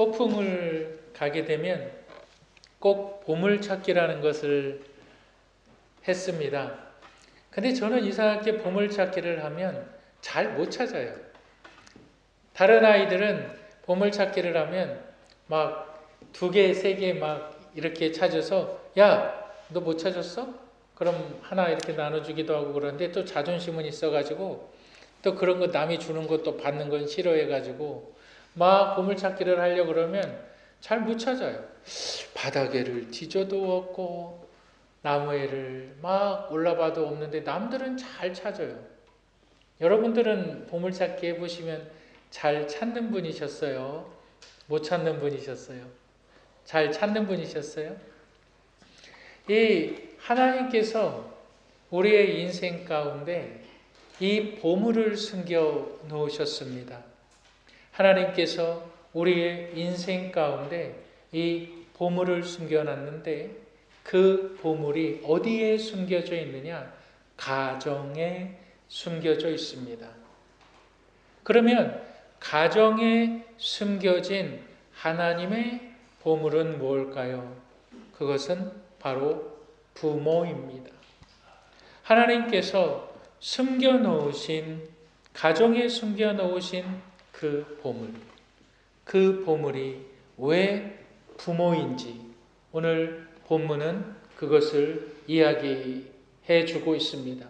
소풍을 가게 되면 꼭 보물찾기라는 것을 했습니다. 근데 저는 이상하게 보물찾기를 하면 잘 못 찾아요. 다른 아이들은 보물찾기를 하면 막 2개, 3개 막 이렇게 찾아서 야, 너 못 찾았어? 그럼 하나 이렇게 나눠주기도 하고 그러는데 또 자존심은 있어가지고 또 그런 거 남이 주는 것도 받는 건 싫어해가지고 막 보물찾기를 하려고 그러면 잘 못 찾아요. 바닥에를 뒤져도 없고 나무에를 막 올라봐도 없는데 남들은 잘 찾아요. 여러분들은 보물찾기 해보시면 잘 찾는 분이셨어요? 못 찾는 분이셨어요? 잘 찾는 분이셨어요? 이 하나님께서 우리의 인생 가운데 이 보물을 숨겨 놓으셨습니다. 하나님께서 우리의 인생 가운데 이 보물을 숨겨놨는데 그 보물이 어디에 숨겨져 있느냐? 가정에 숨겨져 있습니다. 그러면 가정에 숨겨진 하나님의 보물은 뭘까요? 그것은 바로 부모입니다. 하나님께서 숨겨놓으신, 가정에 숨겨놓으신 그 보물, 그 보물이 왜 부모인지 오늘 본문은 그것을 이야기해 주고 있습니다.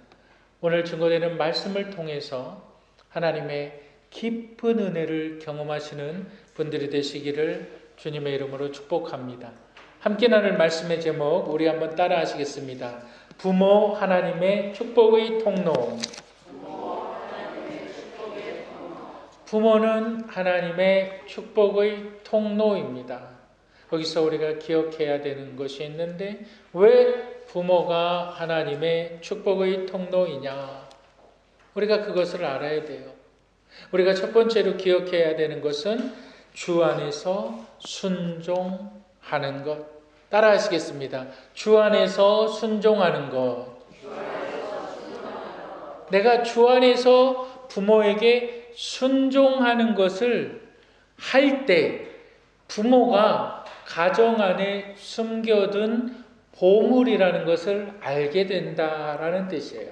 오늘 증거되는 말씀을 통해서 하나님의 깊은 은혜를 경험하시는 분들이 되시기를 주님의 이름으로 축복합니다. 함께 나눌 말씀의 제목 우리 한번 따라 하시겠습니다. 부모 하나님의 축복의 통로. 부모는 하나님의 축복의 통로입니다. 거기서 우리가 기억해야 되는 것이 있는데 왜 부모가 하나님의 축복의 통로이냐? 우리가 그것을 알아야 돼요. 우리가 첫 번째로 기억해야 되는 것은 주 안에서 순종하는 것. 따라 하시겠습니다. 주 안에서 순종하는 것. 내가 주 안에서 부모에게 순종하는 것을 할 때 부모가 가정 안에 숨겨둔 보물이라는 것을 알게 된다라는 뜻이에요.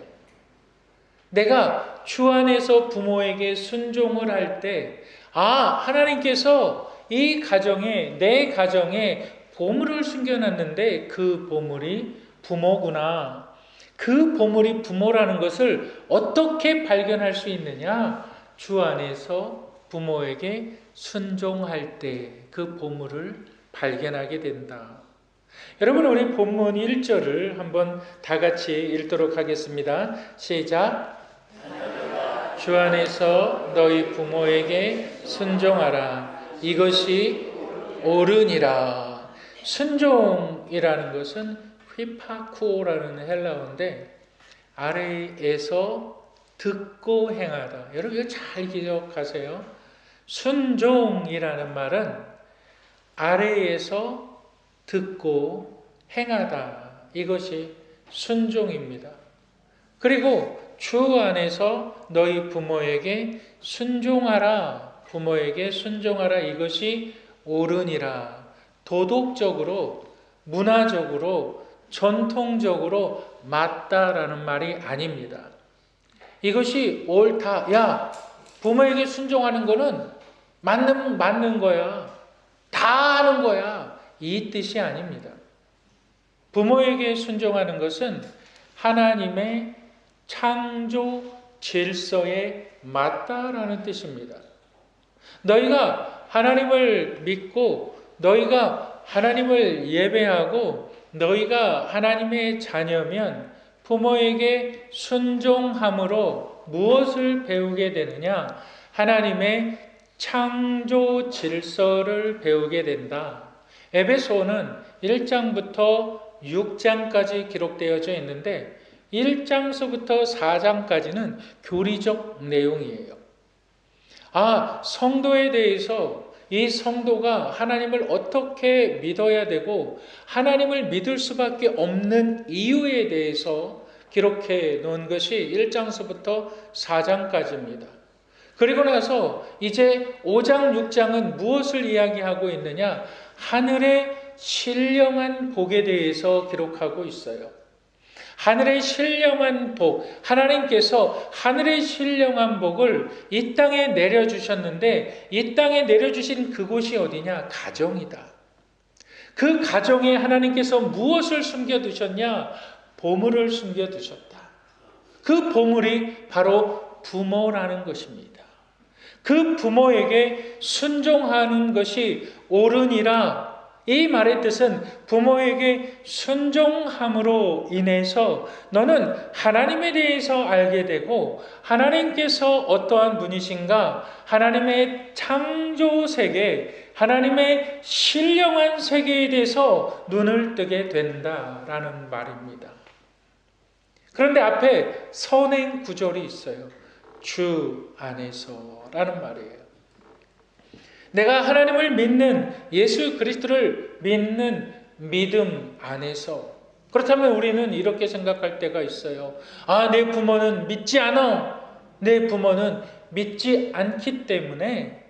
내가 주 안에서 부모에게 순종을 할 때, 하나님께서 이 가정에, 내 가정에 보물을 숨겨놨는데 그 보물이 부모구나. 그 보물이 부모라는 것을 어떻게 발견할 수 있느냐? 주 안에서 부모에게 순종할 때 그 보물을 발견하게 된다. 여러분, 우리 본문 1절을 한번 다 같이 읽도록 하겠습니다. 시작. 주 안에서 너희 부모에게 순종하라. 이것이 옳으니라. 순종이라는 것은 휘파쿠오라는 헬라어인데 아래에서 듣고 행하다. 여러분 이거 잘 기억하세요. 순종이라는 말은 아래에서 듣고 행하다. 이것이 순종입니다. 그리고 주 안에서 너희 부모에게 순종하라. 부모에게 순종하라. 이것이 옳으니라. 도덕적으로, 문화적으로, 전통적으로 맞다라는 말이 아닙니다. 이것이 옳다. 야, 부모에게 순종하는 거는 맞는 거야. 다 하는 거야. 이 뜻이 아닙니다. 부모에게 순종하는 것은 하나님의 창조 질서에 맞다라는 뜻입니다. 너희가 하나님을 믿고 너희가 하나님을 예배하고 너희가 하나님의 자녀면 부모에게 순종함으로 무엇을 배우게 되느냐? 하나님의 창조 질서를 배우게 된다. 에베소는 1장부터 6장까지 기록되어져 있는데 1장서부터 4장까지는 교리적 내용이에요. 성도에 대해서 이 성도가 하나님을 어떻게 믿어야 되고 하나님을 믿을 수밖에 없는 이유에 대해서 기록해 놓은 것이 1장서부터 4장까지입니다. 그리고 나서 이제 5장, 6장은 무엇을 이야기하고 있느냐? 하늘의 신령한 복에 대해서 기록하고 있어요. 하늘의 신령한 복, 하나님께서 하늘의 신령한 복을 이 땅에 내려주셨는데 이 땅에 내려주신 그곳이 어디냐? 가정이다. 그 가정에 하나님께서 무엇을 숨겨두셨냐? 보물을 숨겨두셨다. 그 보물이 바로 부모라는 것입니다. 그 부모에게 순종하는 것이 옳으니라. 이 말의 뜻은 부모에게 순종함으로 인해서 너는 하나님에 대해서 알게 되고 하나님께서 어떠한 분이신가, 하나님의 창조 세계, 하나님의 신령한 세계에 대해서 눈을 뜨게 된다라는 말입니다. 그런데 앞에 선행 구절이 있어요. 주 안에서라는 말이에요. 내가 하나님을 믿는, 예수 그리스도를 믿는 믿음 안에서. 그렇다면 우리는 이렇게 생각할 때가 있어요. 내 부모는 믿지 않아. 내 부모는 믿지 않기 때문에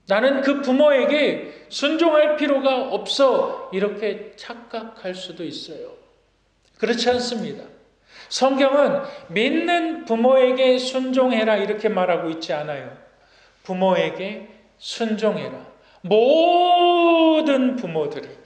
나는 그 부모에게 순종할 필요가 없어. 이렇게 착각할 수도 있어요. 그렇지 않습니다. 성경은 믿는 부모에게 순종해라 이렇게 말하고 있지 않아요. 부모에게 순종해라. 모든 부모들에게.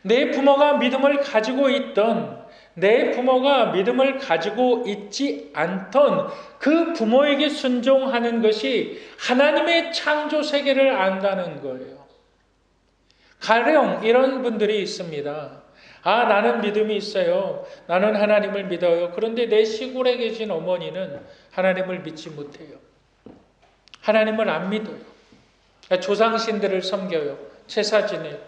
내 부모가 믿음을 가지고 있던, 내 부모가 믿음을 가지고 있지 않던 그 부모에게 순종하는 것이 하나님의 창조 세계를 안다는 거예요. 가령 이런 분들이 있습니다. 나는 믿음이 있어요. 나는 하나님을 믿어요. 그런데 내 시골에 계신 어머니는 하나님을 믿지 못해요. 하나님을 안 믿어요. 조상신들을 섬겨요. 제사 지내고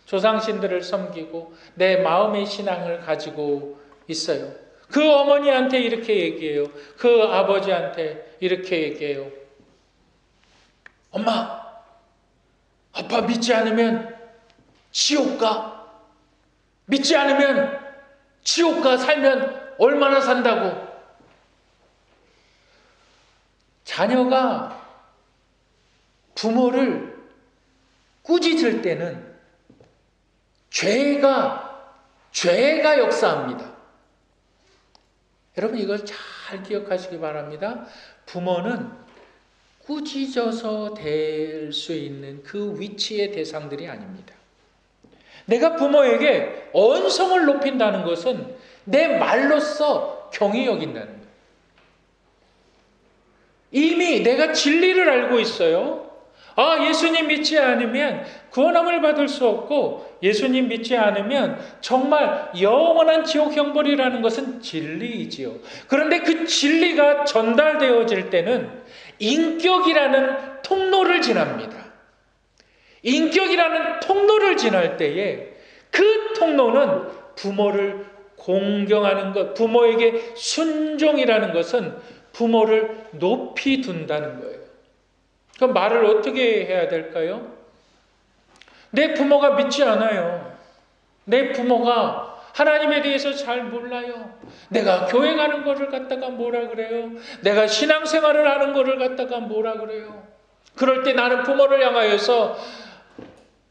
조상신들을 섬기고 내 마음의 신앙을 가지고 있어요. 그 어머니한테 이렇게 얘기해요. 그 아버지한테 이렇게 얘기해요. 엄마, 아빠 믿지 않으면 지옥 가. 믿지 않으면 지옥 가. 살면 얼마나 산다고. 자녀가 부모를 꾸짖을 때는 죄가 역사합니다. 여러분 이걸 잘 기억하시기 바랍니다. 부모는 꾸짖어서 될 수 있는 그 위치의 대상들이 아닙니다. 내가 부모에게 언성을 높인다는 것은 내 말로써 경히 여긴다는 거예요. 이미 내가 진리를 알고 있어요. 예수님 믿지 않으면 구원함을 받을 수 없고 예수님 믿지 않으면 정말 영원한 지옥 형벌이라는 것은 진리이지요. 그런데 그 진리가 전달되어질 때는 인격이라는 통로를 지납니다. 인격이라는 통로를 지날 때에 그 통로는 부모를 공경하는 것, 부모에게 순종이라는 것은 부모를 높이 둔다는 거예요. 그럼 말을 어떻게 해야 될까요? 내 부모가 믿지 않아요. 내 부모가 하나님에 대해서 잘 몰라요. 내가 교회 가는 거를 갖다가 뭐라 그래요? 내가 신앙생활을 하는 거를 갖다가 뭐라 그래요? 그럴 때 나는 부모를 향하여서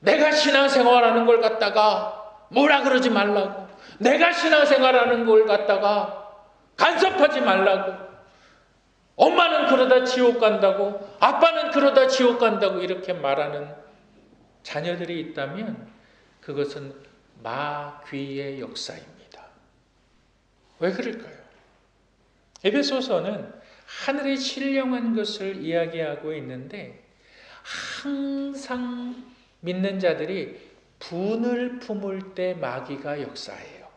내가 신앙생활하는 걸 갖다가 뭐라 그러지 말라고. 내가 신앙생활하는 걸 갖다가 간섭하지 말라고. 엄마는 그러다 지옥 간다고, 아빠는 그러다 지옥 간다고 이렇게 말하는 자녀들이 있다면 그것은 마귀의 역사입니다. 왜 그럴까요? 에베소서는 하늘의 신령한 것을 이야기하고 있는데 항상 믿는 자들이 분을 품을 때 마귀가 역사해요.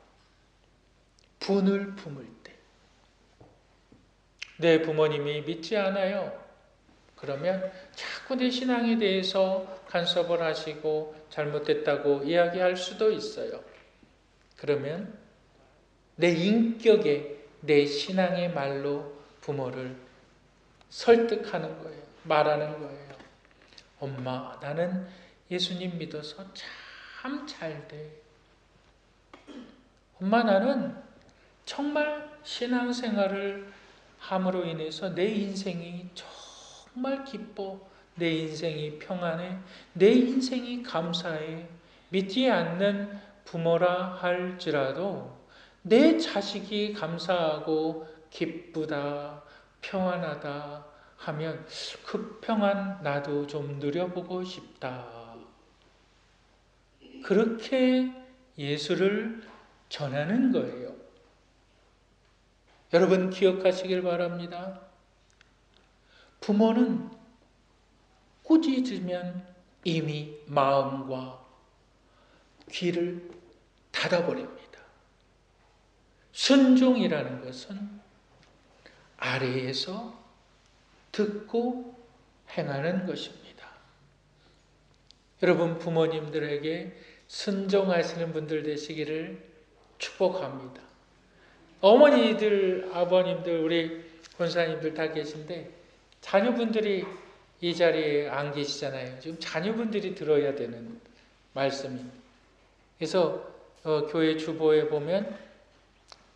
분을 품을 때. 내 부모님이 믿지 않아요. 그러면 자꾸 내 신앙에 대해서 간섭을 하시고 잘못됐다고 이야기할 수도 있어요. 그러면 내 인격에, 내 신앙의 말로 부모를 설득하는 거예요. 말하는 거예요. 엄마, 나는 예수님 믿어서 참 잘 돼. 엄마, 나는 정말 신앙생활을 함으로 인해서 내 인생이 정말 기뻐. 내 인생이 평안해. 내 인생이 감사해. 믿지 않는 부모라 할지라도 내 자식이 감사하고 기쁘다, 평안하다 하면 그 평안 나도 좀 누려보고 싶다. 그렇게 예수를 전하는 거예요. 여러분 기억하시길 바랍니다. 부모는 꾸짖으면 이미 마음과 귀를 닫아버립니다. 순종이라는 것은 아래에서 듣고 행하는 것입니다. 여러분 부모님들에게 순종하시는 분들 되시기를 축복합니다. 어머니들, 아버님들, 우리 권사님들 다 계신데 자녀분들이 이 자리에 안 계시잖아요. 지금 자녀분들이 들어야 되는 말씀입니다. 그래서 교회 주보에 보면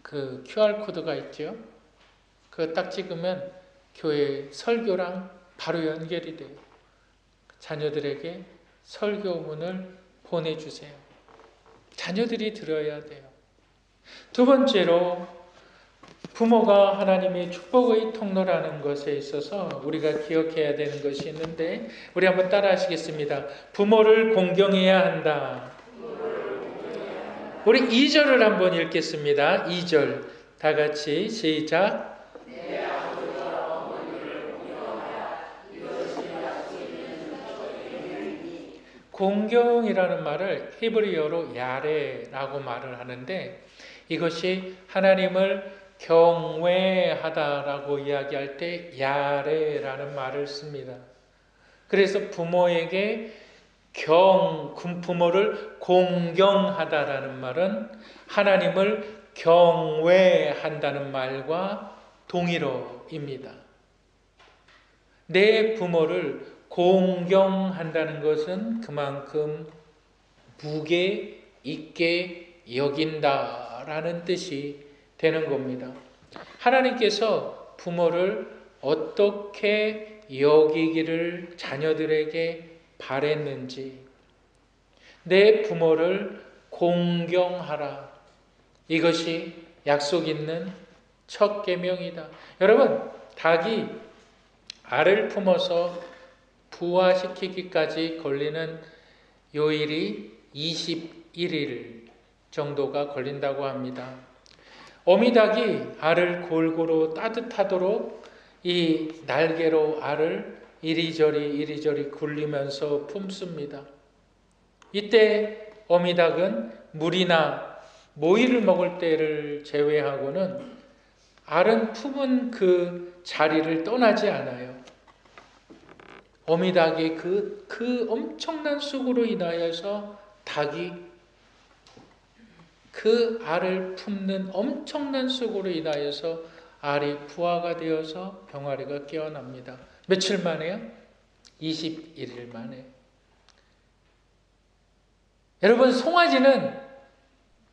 그 QR코드가 있죠. 그거 딱 찍으면 교회 설교랑 바로 연결이 돼요. 자녀들에게 설교문을 보내주세요. 자녀들이 들어야 돼요. 두 번째로 부모가 하나님의 축복의 통로라는 것에 있어서 우리가 기억해야 되는 것이 있는데 우리 한번 따라 하시겠습니다. 부모를 공경해야 한다. 우리 2절을 한번 읽겠습니다. 2절 다 같이 시작. 공경이라는 말을 히브리어로 야레라고 말을 하는데 이것이 하나님을 경외하다라고 이야기할 때 야레라는 말을 씁니다. 그래서 부모에게 부모를 공경하다라는 말은 하나님을 경외한다는 말과 동일어입니다. 내 부모를 공경한다는 것은 그만큼 무게 있게 여긴다라는 뜻이 되는 겁니다. 하나님께서 부모를 어떻게 여기기를 자녀들에게 바랬는지 내 부모를 공경하라. 이것이 약속 있는 첫 계명이다. 여러분, 닭이 알을 품어서 부화시키기까지 걸리는 요일이 21일 정도가 걸린다고 합니다. 어미닭이 알을 골고루 따뜻하도록 이 날개로 알을 이리저리 굴리면서 품습니다. 이때 어미닭은 물이나 모이를 먹을 때를 제외하고는 알은 품은 그 자리를 떠나지 않아요. 어미닭의 그 엄청난 쑥으로 인하여서 닭이 그 알을 품는 엄청난 쑥으로 인하여서 알이 부화가 되어서 병아리가 깨어납니다. 며칠 만에요? 21일 만에. 여러분, 송아지는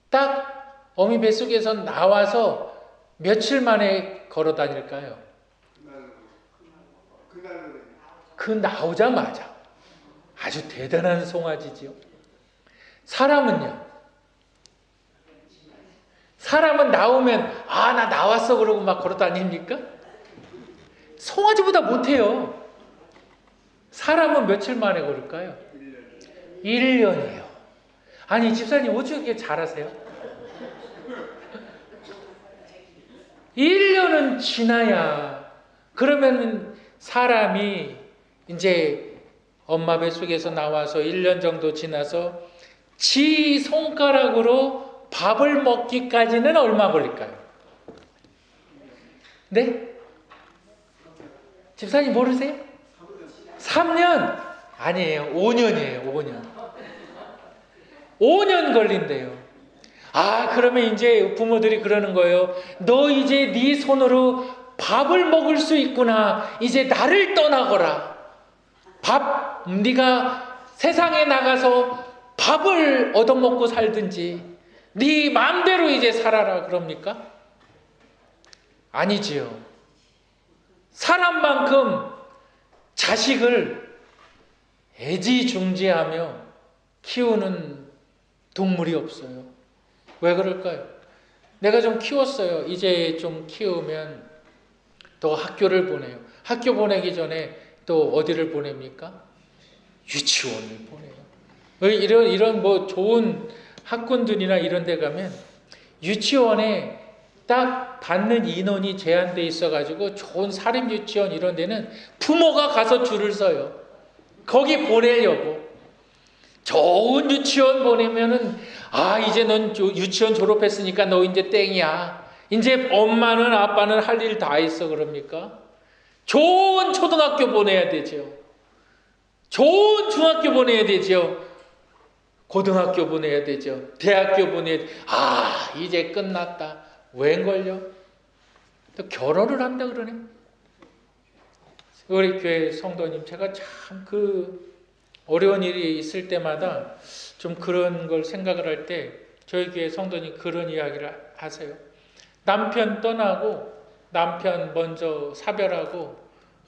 딱 어미 뱃속에서 나와서 며칠 만에 걸어 다닐까요? 그 나오자마자. 아주 대단한 송아지지요. 사람은요? 사람은 나오면 나 나왔어 그러고 막 걸어 다닙니까? 송아지보다 못해요. 사람은 며칠 만에 걸을까요? 1년이에요. 아니 집사님 어떻게 잘하세요? 1년은 지나야 그러면 사람이 이제 엄마 뱃속에서 나와서 1년 정도 지나서 지 손가락으로 밥을 먹기까지는 얼마 걸릴까요? 네? 집사님 모르세요? 3년? 아니에요. 5년이에요. 5년. 5년 걸린대요. 그러면 이제 부모들이 그러는 거예요. 너 이제 네 손으로 밥을 먹을 수 있구나. 이제 나를 떠나거라. 네가 세상에 나가서 밥을 얻어먹고 살든지 네 마음대로 이제 살아라 그럽니까? 아니지요. 사람만큼 자식을 애지중지하며 키우는 동물이 없어요. 왜 그럴까요? 내가 좀 키웠어요. 이제 좀 키우면 또 학교를 보내요. 학교 보내기 전에 또 어디를 보냅니까? 유치원을 보내요. 이런 뭐 좋은 학군들이나 이런 데 가면 유치원에 딱 받는 인원이 제한돼 있어가지고 좋은 사립 유치원 이런 데는 부모가 가서 줄을 서요. 거기 보내려고. 좋은 유치원 보내면은 이제 넌 유치원 졸업했으니까 너 이제 땡이야. 이제 엄마는 아빠는 할 일 다 했어 그럽니까? 좋은 초등학교 보내야 되죠. 좋은 중학교 보내야 되죠. 고등학교 보내야 되죠. 대학교 보내야 되죠. 이제 끝났다. 웬걸요? 또 결혼을 한다 그러네. 우리 교회 성도님, 제가 참 어려운 일이 있을 때마다 좀 그런 걸 생각을 할 때 저희 교회 성도님 그런 이야기를 하세요. 남편 떠나고 남편 먼저 사별하고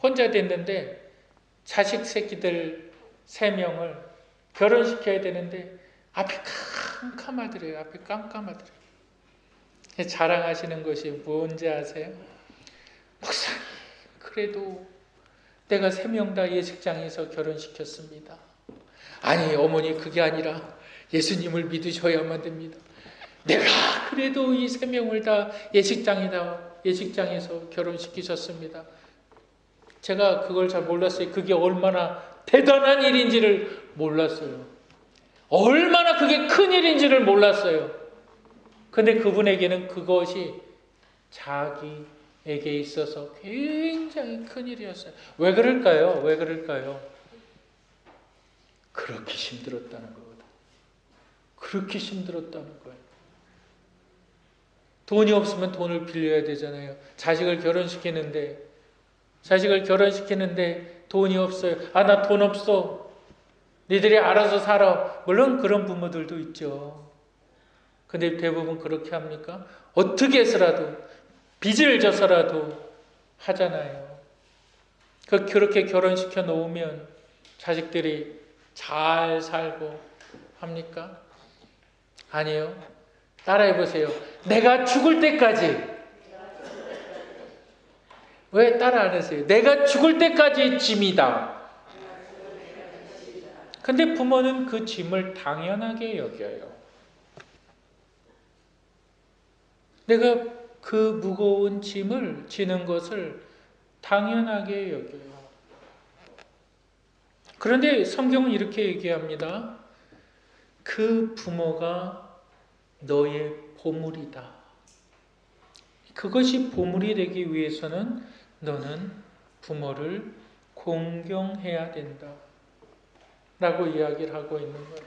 혼자 됐는데 자식 새끼들 3명을 결혼시켜야 되는데 앞이 깜깜하더래요. 앞이 깜깜하더래요. 자랑하시는 것이 뭔지 아세요? 목사님, 그래도 내가 3명 다 예식장에서 결혼시켰습니다. 아니 어머니, 그게 아니라 예수님을 믿으셔야만 됩니다. 내가 그래도 이 3명을 다 예식장에서 결혼시키셨습니다. 제가 그걸 잘 몰랐어요. 그게 얼마나 대단한 일인지를 몰랐어요. 얼마나 그게 큰 일인지를 몰랐어요. 근데 그분에게는 그것이 자기에게 있어서 굉장히 큰 일이었어요. 왜 그럴까요? 왜 그럴까요? 그렇게 힘들었다는 거거든. 그렇게 힘들었다는 거예요. 돈이 없으면 돈을 빌려야 되잖아요. 자식을 결혼시키는데 돈이 없어요. 나 돈 없어. 니들이 알아서 살아. 물론 그런 부모들도 있죠. 근데 대부분 그렇게 합니까? 어떻게 해서라도 빚을 져서라도 하잖아요. 그렇게 결혼시켜 놓으면 자식들이 잘 살고 합니까? 아니요. 따라해 보세요. 내가 죽을 때까지. 왜 따라 안 하세요? 내가 죽을 때까지 짐이다. 근데 부모는 그 짐을 당연하게 여겨요. 내가 그 무거운 짐을 지는 것을 당연하게 여겨요. 그런데 성경은 이렇게 얘기합니다. 그 부모가 너의 보물이다. 그것이 보물이 되기 위해서는 너는 부모를 공경해야 된다. 라고 이야기를 하고 있는 거예요.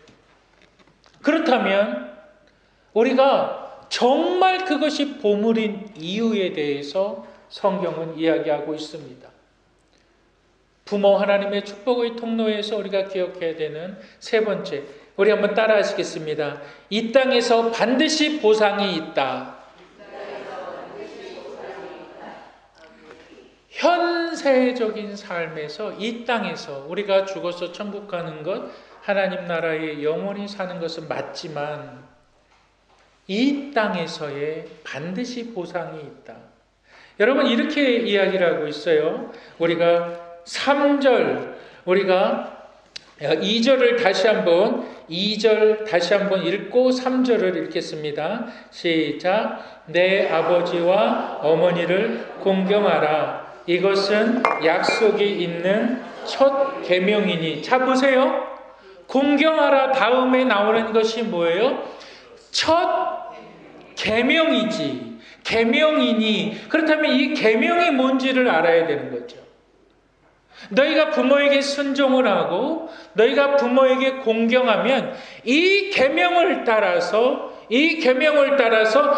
그렇다면 우리가 정말 그것이 보물인 이유에 대해서 성경은 이야기하고 있습니다. 부모 하나님의 축복의 통로에서 우리가 기억해야 되는 3번째, 우리 한번 따라 하시겠습니다. 이 땅에서 반드시 보상이 있다. 현세적인 삶에서 이 땅에서 우리가 죽어서 천국 가는 것, 하나님 나라에 영원히 사는 것은 맞지만 이 땅에서의 반드시 보상이 있다. 여러분 이렇게 이야기를 하고 있어요. 우리가 3절, 우리가 2절을 다시 한번 2절 다시 한번 읽고 3절을 읽겠습니다. 시작. 내 아버지와 어머니를 공경하라. 이것은 약속이 있는 첫 계명이니. 자 보세요. 공경하라 다음에 나오는 것이 뭐예요? 첫 계명이지. 계명이니. 그렇다면 이 계명이 뭔지를 알아야 되는 거죠. 너희가 부모에게 순종을 하고 너희가 부모에게 공경하면 이 계명을 따라서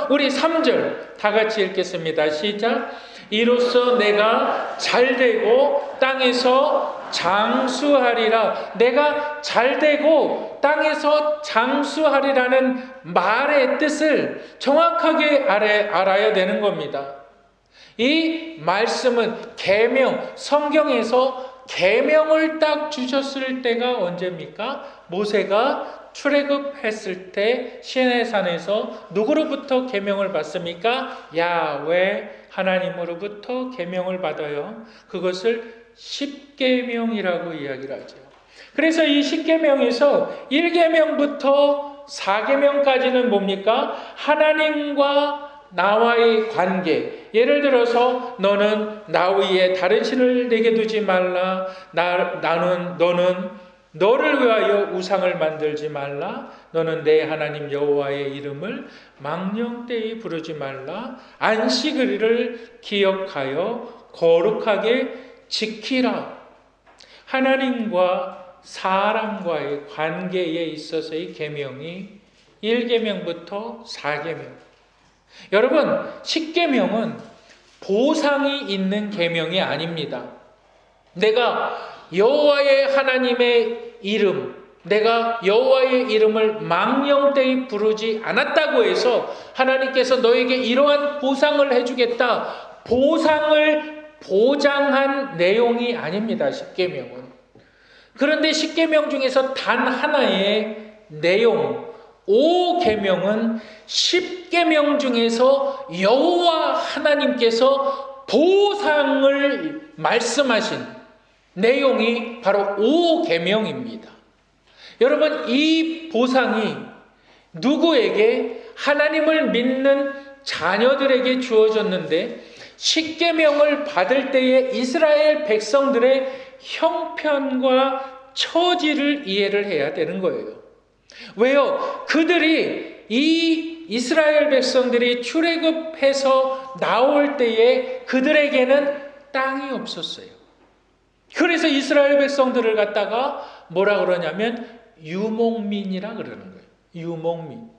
우리 3절 다 같이 읽겠습니다. 시작. 이로써 내가 잘되고 땅에서 장수하리라. 내가 잘되고 땅에서 장수하리라는 말의 뜻을 정확하게 알아야 되는 겁니다. 이 말씀은 계명, 성경에서 계명을 딱 주셨을 때가 언제입니까? 모세가 출애굽했을 때 시내산에서 누구로부터 계명을 받습니까? 야훼 하나님으로부터 계명을 받아요. 그것을 십계명이라고 이야기를 하죠. 그래서 이 십계명에서 1계명부터 4계명까지는 뭡니까? 하나님과 나와의 관계. 예를 들어서 너는 나 위에 다른 신을 내게 두지 말라. 너는 너를 위하여 우상을 만들지 말라. 너는 내 하나님 여호와의 이름을 망령되이 부르지 말라. 안식일을 기억하여 거룩하게 지키라. 하나님과 사람과의 관계에 있어서의 계명이 1계명부터 4계명. 여러분, 10계명은 보상이 있는 계명이 아닙니다. 내가 여호와의 하나님의 이름, 내가 여호와의 이름을 망령되이 부르지 않았다고 해서 하나님께서 너에게 이러한 보상을 해주겠다. 보상을 보장한 내용이 아닙니다. 10계명은. 그런데 10계명 중에서 단 하나의 내용, 5계명은 10계명 중에서 여호와 하나님께서 보상을 말씀하신 내용이 바로 5계명입니다. 여러분, 이 보상이 누구에게? 하나님을 믿는 자녀들에게 주어졌는데 10계명을 받을 때에 이스라엘 백성들의 형편과 처지를 이해를 해야 되는 거예요. 왜요? 그들이 이 이스라엘 백성들이 출애굽해서 나올 때에 그들에게는 땅이 없었어요. 그래서 이스라엘 백성들을 갖다가 뭐라 그러냐면 유목민이라 그러는 거예요. 유목민.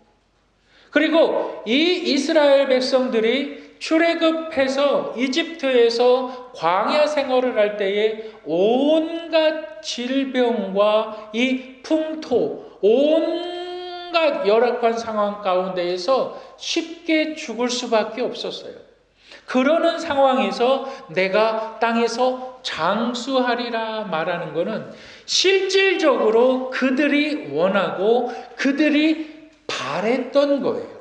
그리고 이 이스라엘 백성들이 출애굽해서 이집트에서 광야 생활을 할 때에 온갖 질병과 이 풍토, 온갖 열악한 상황 가운데에서 쉽게 죽을 수밖에 없었어요. 그러는 상황에서 내가 땅에서 장수하리라 말하는 것은 실질적으로 그들이 원하고 그들이 바랬던 거예요.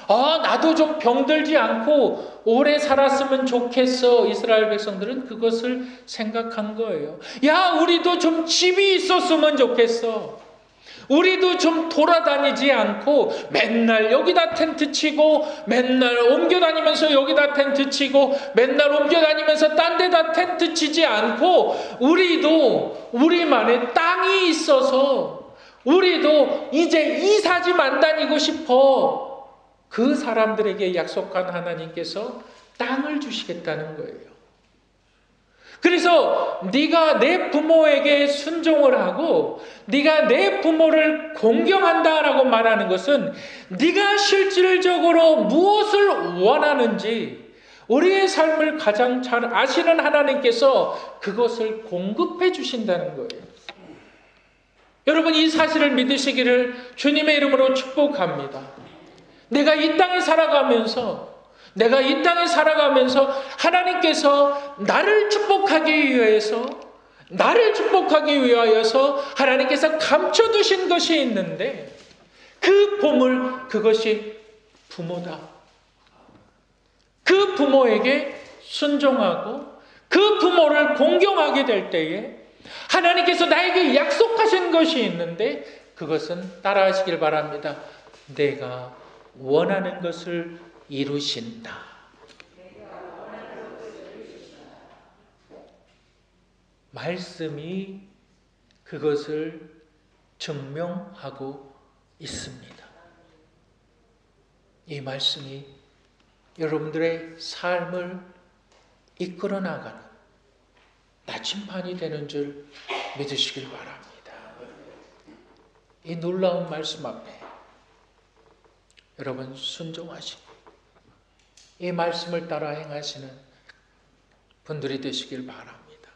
나도 좀 병들지 않고 오래 살았으면 좋겠어. 이스라엘 백성들은 그것을 생각한 거예요. 야, 우리도 좀 집이 있었으면 좋겠어. 우리도 좀 돌아다니지 않고 맨날 여기다 텐트 치고 맨날 옮겨다니면서 여기다 텐트 치고 맨날 옮겨다니면서 딴 데다 텐트 치지 않고 우리도 우리만의 땅이 있어서 우리도 이제 이사지만 다니고 싶어. 그 사람들에게 약속한 하나님께서 땅을 주시겠다는 거예요. 그래서 네가 내 부모에게 순종을 하고 네가 내 부모를 공경한다라고 말하는 것은 네가 실질적으로 무엇을 원하는지 우리의 삶을 가장 잘 아시는 하나님께서 그것을 공급해 주신다는 거예요. 여러분, 이 사실을 믿으시기를 주님의 이름으로 축복합니다. 내가 이 땅에 살아가면서 하나님께서 나를 축복하기 위하여서 하나님께서 감춰두신 것이 있는데 그 보물, 그것이 부모다. 그 부모에게 순종하고 그 부모를 공경하게 될 때에 하나님께서 나에게 약속하신 것이 있는데 그것은 따라하시길 바랍니다. 내가 원하는 것을 이루신다. 말씀이 그것을 증명하고 있습니다. 이 말씀이 여러분들의 삶을 이끌어 나가는 나침반이 되는 줄 믿으시길 바랍니다. 이 놀라운 말씀 앞에 여러분 순종하시고 이 말씀을 따라 행하시는 분들이 되시길 바랍니다.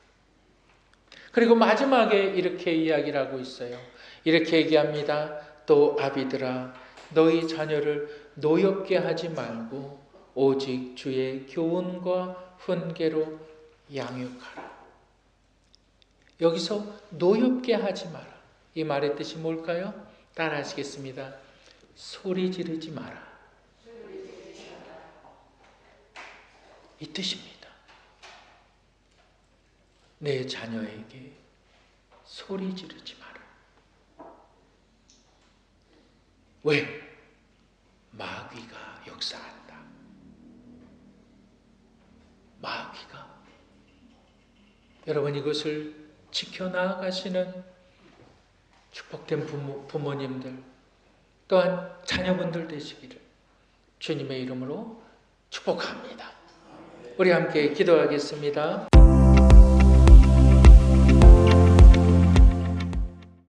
그리고 마지막에 이렇게 이야기를 하고 있어요. 이렇게 얘기합니다. 또 아비들아, 너희 자녀를 노엽게 하지 말고 오직 주의 교훈과 훈계로 양육하라. 여기서 노엽게 하지 마라. 이 말의 뜻이 뭘까요? 따라 하시겠습니다. 소리 지르지 마라. 이 뜻입니다. 내 자녀에게 소리 지르지 마라. 왜? 마귀가 역사한다. 마귀가. 여러분, 이것을 지켜나가시는 축복된 부모님들, 또한 자녀분들 되시기를 주님의 이름으로 축복합니다. 우리 함께 기도하겠습니다.